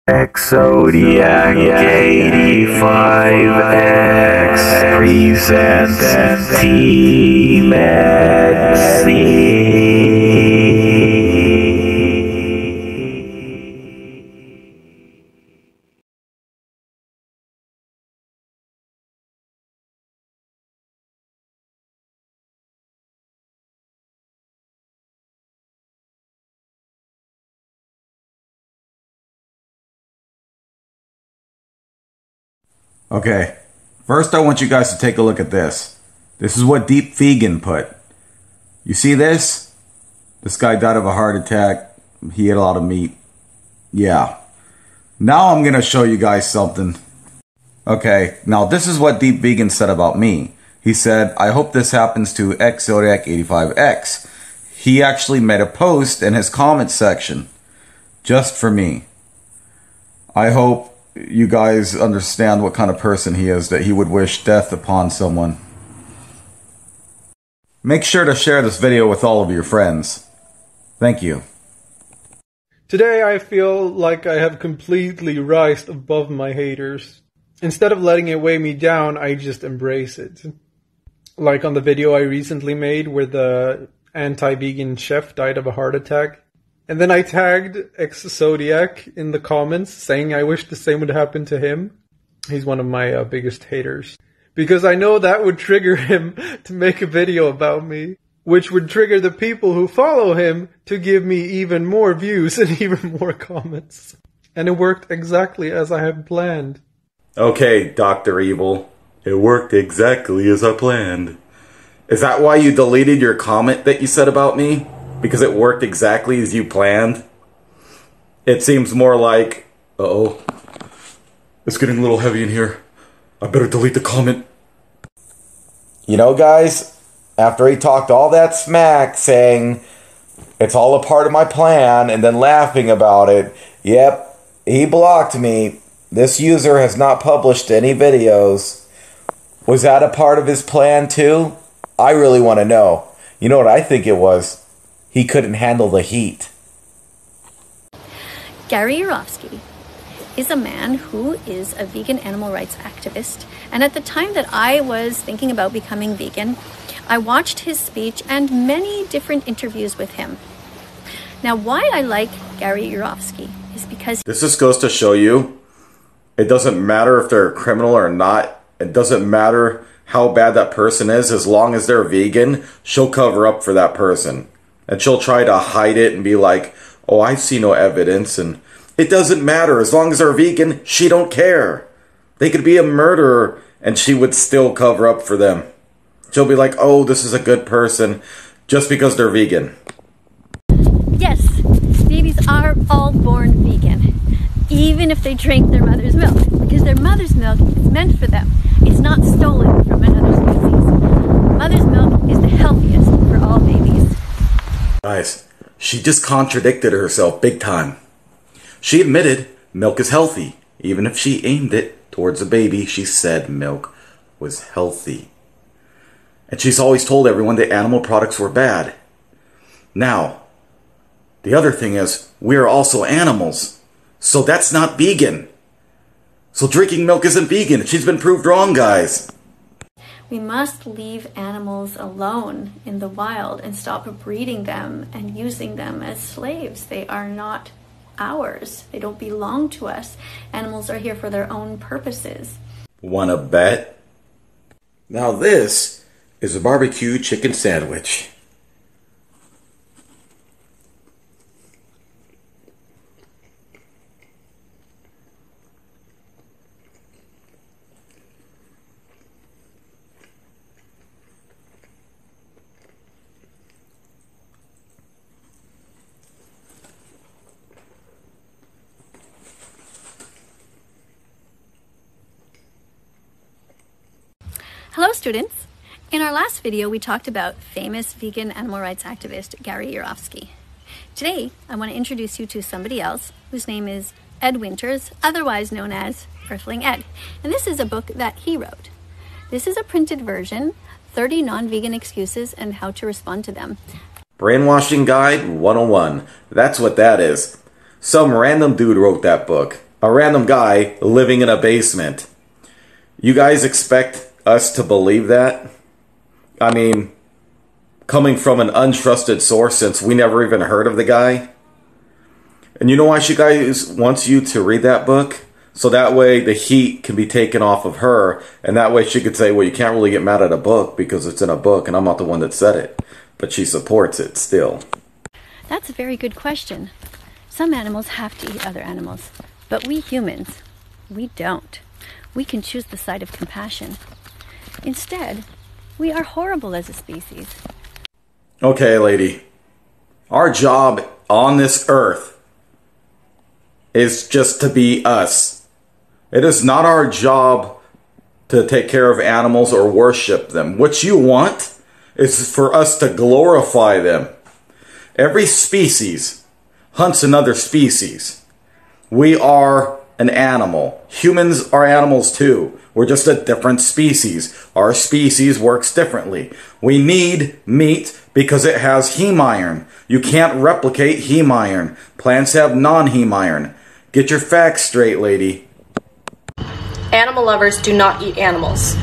Zodiac 85X presents Team Okay, first I want you guys to take a look at this. This is what Deep Vegan put. You see this? This guy died of a heart attack. He ate a lot of meat. Yeah. Now I'm going to show you guys something. Okay, now this is what Deep Vegan said about me. He said, I hope this happens to X Zodiac 85X. He actually made a post in his comment section just for me. I hope you guys understand what kind of person he is, that he would wish death upon someone. Make sure to share this video with all of your friends. Thank you. Today I feel like I have completely rised above my haters. Instead of letting it weigh me down, I just embrace it. Like on the video I recently made where the anti-vegan chef died of a heart attack. And then I tagged X-Zodiac in the comments saying I wish the same would happen to him. He's one of my biggest haters. Because I know that would trigger him to make a video about me. Which would trigger the people who follow him to give me even more views and even more comments. And it worked exactly as I had planned. Okay, Dr. Evil. It worked exactly as I planned. Is that why you deleted your comment that you said about me? Because it worked exactly as you planned? It seems more like, uh-oh, it's getting a little heavy in here. I better delete the comment. You know, guys, after he talked all that smack saying it's all a part of my plan and then laughing about it, yep, he blocked me. This user has not published any videos. Was that a part of his plan too? I really want to know. You know what I think it was? He couldn't handle the heat. Gary Yourofsky is a man who is a vegan animal rights activist. And at the time that I was thinking about becoming vegan, I watched his speech and many different interviews with him. Now, why I like Gary Yourofsky is because... This just goes to show you, it doesn't matter if they're a criminal or not. It doesn't matter how bad that person is. As long as they're vegan, she'll cover up for that person. And she'll try to hide it and be like, oh, I see no evidence. And it doesn't matter. As long as they're vegan, she don't care. They could be a murderer and she would still cover up for them. She'll be like, oh, this is a good person just because they're vegan. Yes, babies are all born vegan. Even if they drink their mother's milk. Because their mother's milk is meant for them. It's not stolen from another species. Mother's milk is the healthiest for all babies. Guys, she just contradicted herself big time. She admitted milk is healthy. Even if she aimed it towards a baby, she said milk was healthy. And she's always told everyone that animal products were bad. Now, the other thing is, we are also animals. So that's not vegan. So drinking milk isn't vegan. She's been proved wrong, guys. We must leave animals alone in the wild and stop breeding them and using them as slaves. They are not ours. They don't belong to us. Animals are here for their own purposes. Wanna bet? Now this is a barbecue chicken sandwich. Hello students! In our last video we talked about famous vegan animal rights activist Gary Yourofsky. Today I want to introduce you to somebody else whose name is Ed Winters, otherwise known as Earthling Ed. And this is a book that he wrote. This is a printed version, 30 non-vegan excuses and how to respond to them. Brainwashing Guide 101. That's what that is. Some random dude wrote that book. a random guy living in a basement. You guys expect us to believe that? I mean, coming from an untrusted source since we never even heard of the guy. And you know why she guys wants you to read that book? So that way the heat can be taken off of her, and that way she could say, well, you can't really get mad at a book because it's in a book and I'm not the one that said it. But she supports it still. That's a very good question. Some animals have to eat other animals, but we humans, we don't. We can choose the side of compassion. Instead, we are horrible as a species. Okay, lady. Our job on this earth is just to be us. It is not our job to take care of animals or worship them. What you want is for us to glorify them. Every species hunts another species. We are an animal. Humans are animals too. We're just a different species. Our species works differently. We need meat because it has heme iron. You can't replicate heme iron. Plants have non-heme iron. Get your facts straight, lady. Animal lovers do not eat animals.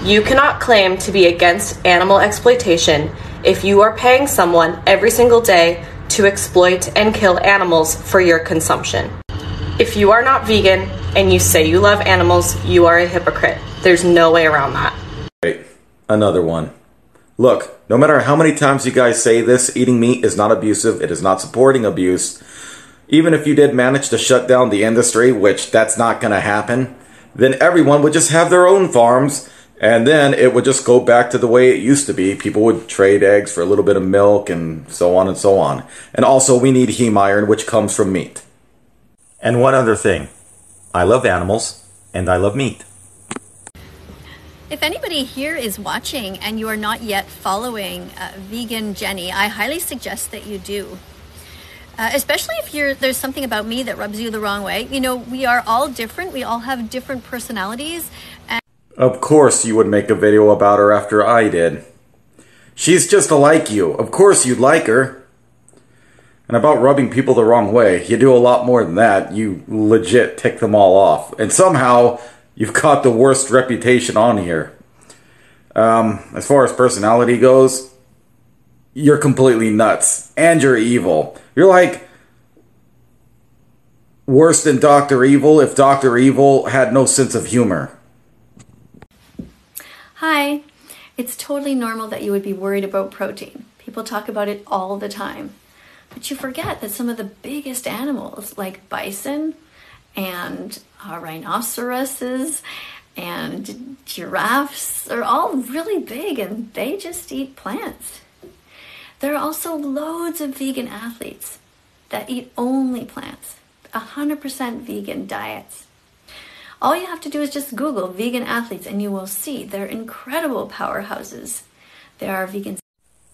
You cannot claim to be against animal exploitation if you are paying someone every single day to exploit and kill animals for your consumption. If you are not vegan and you say you love animals, you are a hypocrite. There's no way around that. Wait, another one. Look, no matter how many times you guys say this, eating meat is not abusive, it is not supporting abuse. Even if you did manage to shut down the industry, which that's not going to happen, then everyone would just have their own farms, and then it would just go back to the way it used to be. People would trade eggs for a little bit of milk and so on and so on. And also we need heme iron, which comes from meat. And one other thing. I love animals, and I love meat. If anybody here is watching and you are not yet following Vegan Jenny, I highly suggest that you do. Especially if there's something about me that rubs you the wrong way. You know, we are all different. We all have different personalities. And Of course you would make a video about her after I did. She's just like you. Of course you'd like her. And about rubbing people the wrong way, you do a lot more than that. You legit tick them all off. And somehow, you've got the worst reputation on here. As far as personality goes, you're completely nuts. And you're evil. You're like worse than Dr. Evil if Dr. Evil had no sense of humor. hi, it's totally normal that you would be worried about protein. People talk about it all the time. But you forget that some of the biggest animals, like bison and rhinoceroses and giraffes, are all really big and they just eat plants. There are also loads of vegan athletes that eat only plants, 100% vegan diets. All you have to do is just Google vegan athletes and you will see they're incredible powerhouses. There are vegan.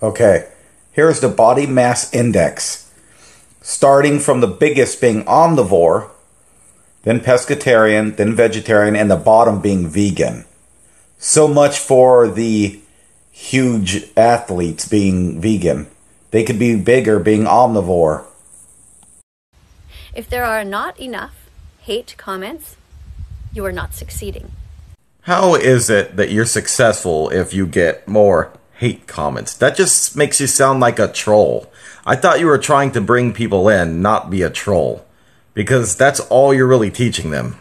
Okay, here's the body mass index. Starting from the biggest being omnivore, then pescatarian, then vegetarian, and the bottom being vegan. So much for the huge athletes being vegan. They could be bigger being omnivore. If there are not enough hate comments, you are not succeeding. How is it that you're successful if you get more hate comments? That just makes you sound like a troll. I thought you were trying to bring people in, not be a troll. Because that's all you're really teaching them.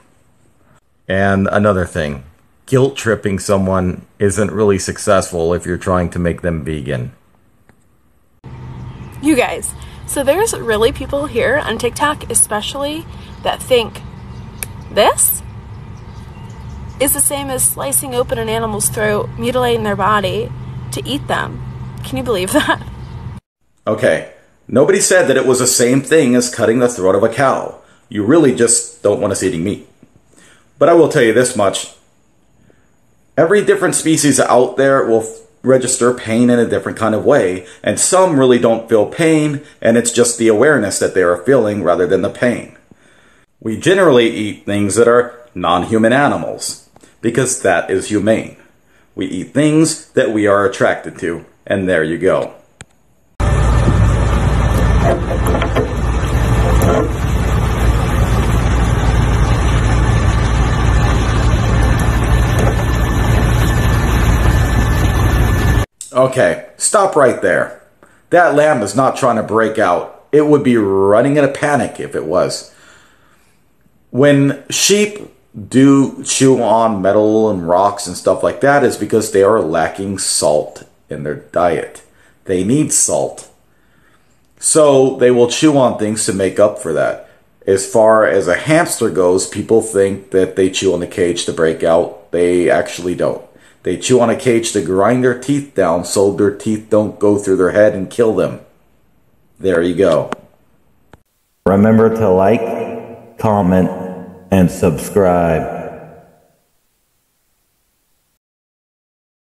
And another thing, guilt tripping someone isn't really successful if you're trying to make them vegan. You guys, so there's really people here on TikTok especially that think this is the same as slicing open an animal's throat, mutilating their body to eat them. Can you believe that? Okay, nobody said that it was the same thing as cutting the throat of a cow. You really just don't want us eating meat. But I will tell you this much. Every different species out there will register pain in a different kind of way, and some really don't feel pain, and it's just the awareness that they are feeling rather than the pain. We generally eat things that are non-human animals, because that is humane. We eat things that we are attracted to, and there you go. Okay, stop right there. That lamb is not trying to break out. It would be running in a panic if it was. When sheep do chew on metal and rocks and stuff like that, is because they are lacking salt in their diet. They need salt. So they will chew on things to make up for that. As far as a hamster goes, people think that they chew on the cage to break out. They actually don't. They chew on a cage to grind their teeth down so their teeth don't go through their head and kill them. There you go. Remember to like, comment, and subscribe.